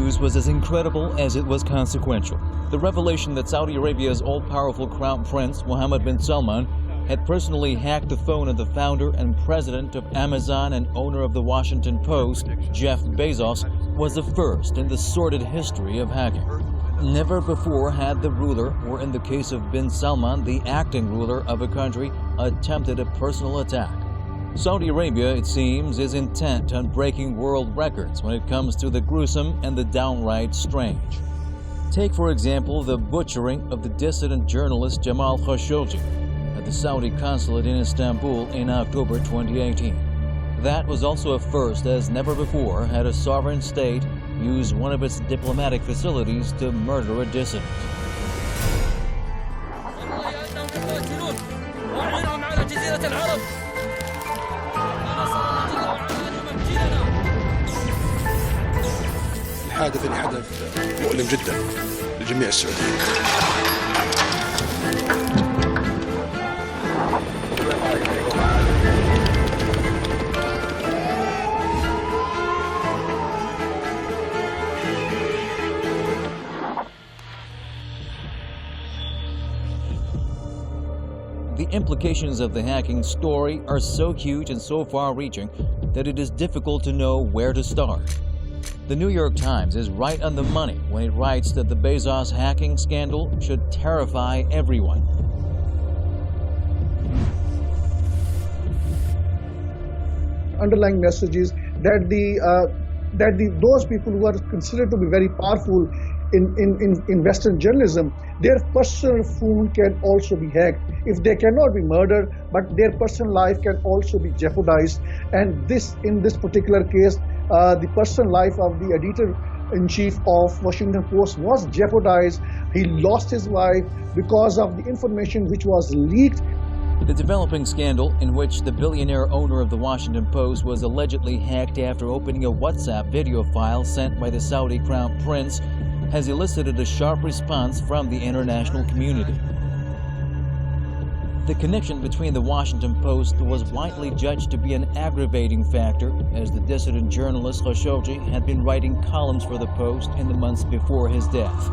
news was as incredible as it was consequential. The revelation that Saudi Arabia's all-powerful crown prince, Mohammed bin Salman, had personally hacked the phone of the founder and president of Amazon and owner of the Washington Post, Jeff Bezos, was the first in the sordid history of hacking. Never before had the ruler, or in the case of bin Salman, the acting ruler of a country, attempted a personal attack. Saudi Arabia, it seems, is intent on breaking world records when it comes to the gruesome and the downright strange. Take, for example, the butchering of the dissident journalist Jamal Khashoggi at the Saudi consulate in Istanbul in October 2018. That was also a first, as never before had a sovereign state use one of its diplomatic facilities to murder a dissident. الحادث اللي حدث مؤلم جدا لجميع السعوديين. The implications of the hacking story are so huge and so far-reaching that it is difficult to know where to start. The New York Times is right on the money when it writes that the Bezos hacking scandal should terrify everyone. Underlying message is that those people who are considered to be very powerful in Western journalism, their personal phone can also be hacked. If they cannot be murdered, but their personal life can also be jeopardized. And in this particular case, the personal life of the editor-in-chief of Washington Post was jeopardized. He lost his wife because of the information which was leaked. The developing scandal in which the billionaire owner of the Washington Post was allegedly hacked after opening a WhatsApp video file sent by the Saudi crown prince has elicited a sharp response from the international community. The connection between the Washington Post was widely judged to be an aggravating factor, as the dissident journalist Khashoggi had been writing columns for the Post in the months before his death.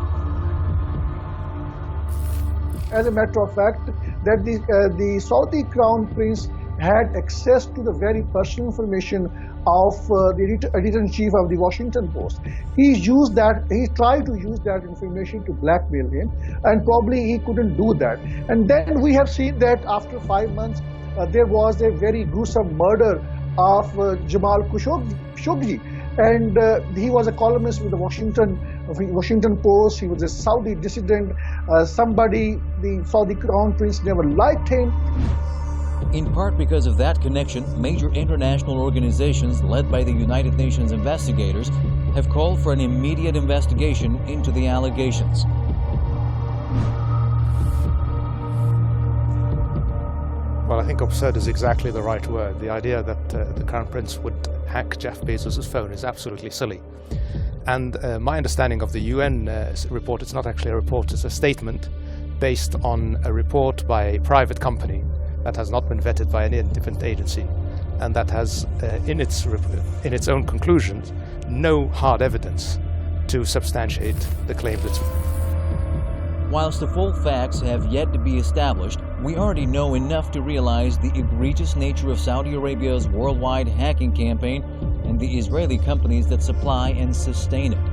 As a matter of fact, that the Saudi crown prince had access to the very personal information of the editor-in-chief of the Washington Post. He tried to use that information to blackmail him, and probably he couldn't do that. And then we have seen that after 5 months, there was a very gruesome murder of Jamal Khashoggi, and he was a columnist with the Washington Post. He was a Saudi dissident. The Saudi crown prince never liked him. In part because of that connection, major international organizations led by the United Nations investigators have called for an immediate investigation into the allegations. Well, I think absurd is exactly the right word. The idea that the Crown Prince would hack Jeff Bezos' phone is absolutely silly. And my understanding of the UN report, it's not actually a report, it's a statement based on a report by a private company that has not been vetted by any independent agency, and that has, in its own conclusions, no hard evidence to substantiate the claim that's... Whilst the full facts have yet to be established, we already know enough to realize the egregious nature of Saudi Arabia's worldwide hacking campaign and the Israeli companies that supply and sustain it.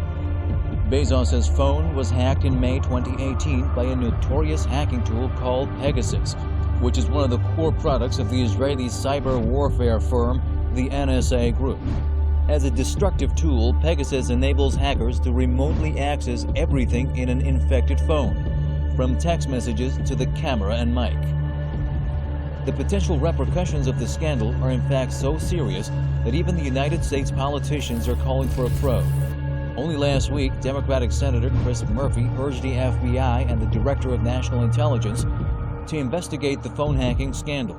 Bezos' phone was hacked in May 2018 by a notorious hacking tool called Pegasus, which is one of the core products of the Israeli cyber warfare firm, the NSA Group. As a destructive tool, Pegasus enables hackers to remotely access everything in an infected phone, from text messages to the camera and mic. The potential repercussions of the scandal are in fact so serious that even the United States politicians are calling for a probe. Only last week, Democratic Senator Chris Murphy urged the FBI and the Director of National Intelligence to investigate the phone hacking scandal.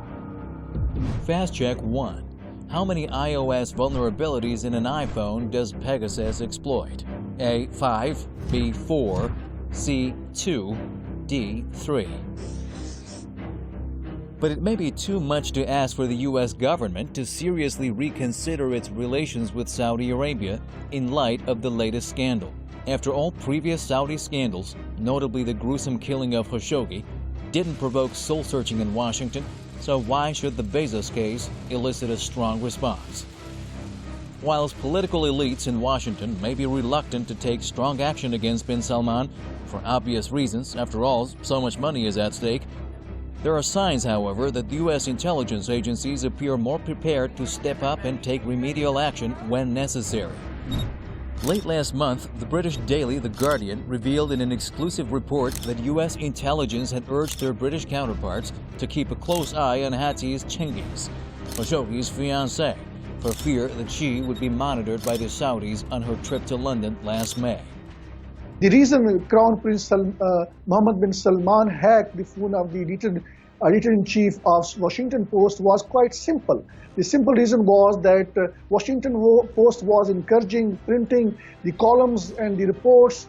Fast Check 1. How many iOS vulnerabilities in an iPhone does Pegasus exploit? A. 5, B. 4, C. 2, D. 3. But it may be too much to ask for the U.S. government to seriously reconsider its relations with Saudi Arabia in light of the latest scandal. After all previous Saudi scandals, notably the gruesome killing of Khashoggi, didn't provoke soul-searching in Washington, so why should the Bezos case elicit a strong response? Whilst political elites in Washington may be reluctant to take strong action against bin Salman, for obvious reasons, after all, so much money is at stake, there are signs, however, that the U.S. intelligence agencies appear more prepared to step up and take remedial action when necessary. Late last month, the British daily The Guardian revealed in an exclusive report that U.S. intelligence had urged their British counterparts to keep a close eye on Hatice Cengiz, Khashoggi's fiancée, for fear that she would be monitored by the Saudis on her trip to London last May. The reason Crown Prince Mohammed bin Salman hacked the phone of the editor-in-chief of Washington Post was quite simple. The simple reason was that Washington Post was encouraging printing the columns and the reports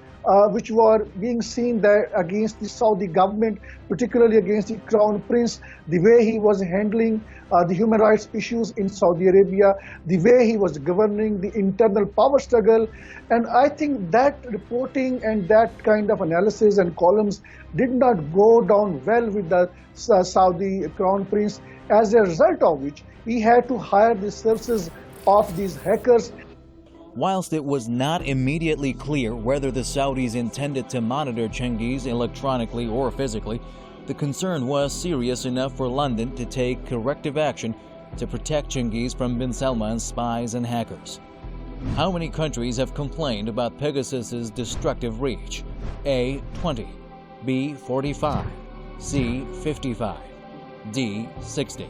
which were being seen there against the Saudi government, particularly against the Crown Prince, the way he was handling the human rights issues in Saudi Arabia, the way he was governing the internal power struggle. And I think that reporting and that kind of analysis and columns did not go down well with the Saudi Crown Prince, as a result of which he had to hire the services of these hackers. Whilst it was not immediately clear whether the Saudis intended to monitor Cengiz electronically or physically, the concern was serious enough for London to take corrective action to protect Cengiz from bin Salman's spies and hackers. How many countries have complained about Pegasus's destructive reach? A. 20, B. 45, C. 55, D. 60.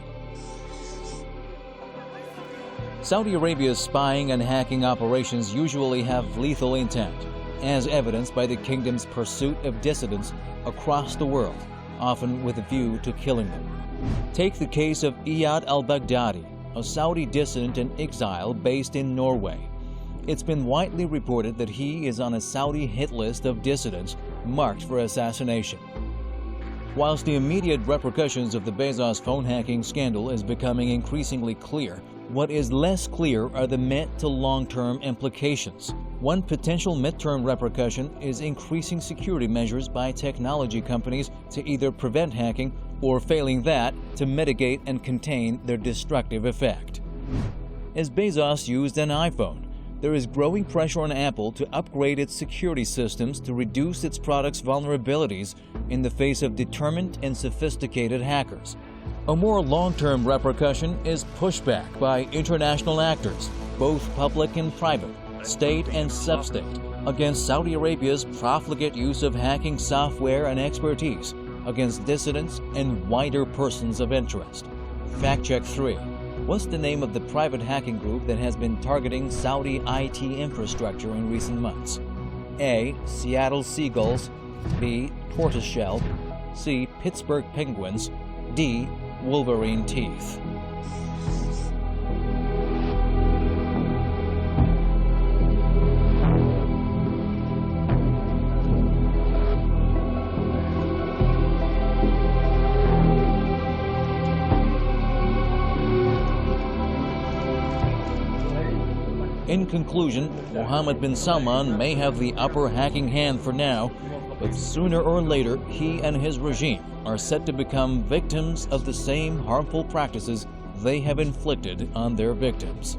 Saudi Arabia's spying and hacking operations usually have lethal intent, as evidenced by the kingdom's pursuit of dissidents across the world, often with a view to killing them. Take the case of Iyad al-Baghdadi, a Saudi dissident in exile based in Norway. It's been widely reported that he is on a Saudi hit list of dissidents marked for assassination. Whilst the immediate repercussions of the Bezos phone hacking scandal is becoming increasingly clear, what is less clear are the mid to long-term implications. One potential midterm repercussion is increasing security measures by technology companies to either prevent hacking or, failing that, to mitigate and contain their destructive effect. As Bezos used an iPhone, there is growing pressure on Apple to upgrade its security systems to reduce its product's vulnerabilities in the face of determined and sophisticated hackers. A more long-term repercussion is pushback by international actors, both public and private, state and sub-state, against Saudi Arabia's profligate use of hacking software and expertise against dissidents and wider persons of interest. Fact check 3. What's the name of the private hacking group that has been targeting Saudi IT infrastructure in recent months? A. Seattle Seagulls, B. Tortoiseshell, C. Pittsburgh Penguins, D. Wolverine Teeth. In conclusion, Mohammed bin Salman may have the upper hacking hand for now, but sooner or later he and his regime are set to become victims of the same harmful practices they have inflicted on their victims.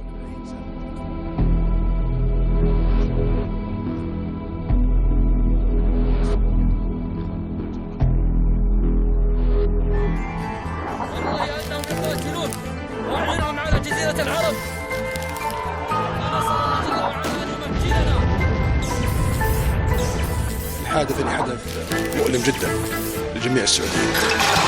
الحادث اللي حدث مؤلم جدا لجميع السعوديين.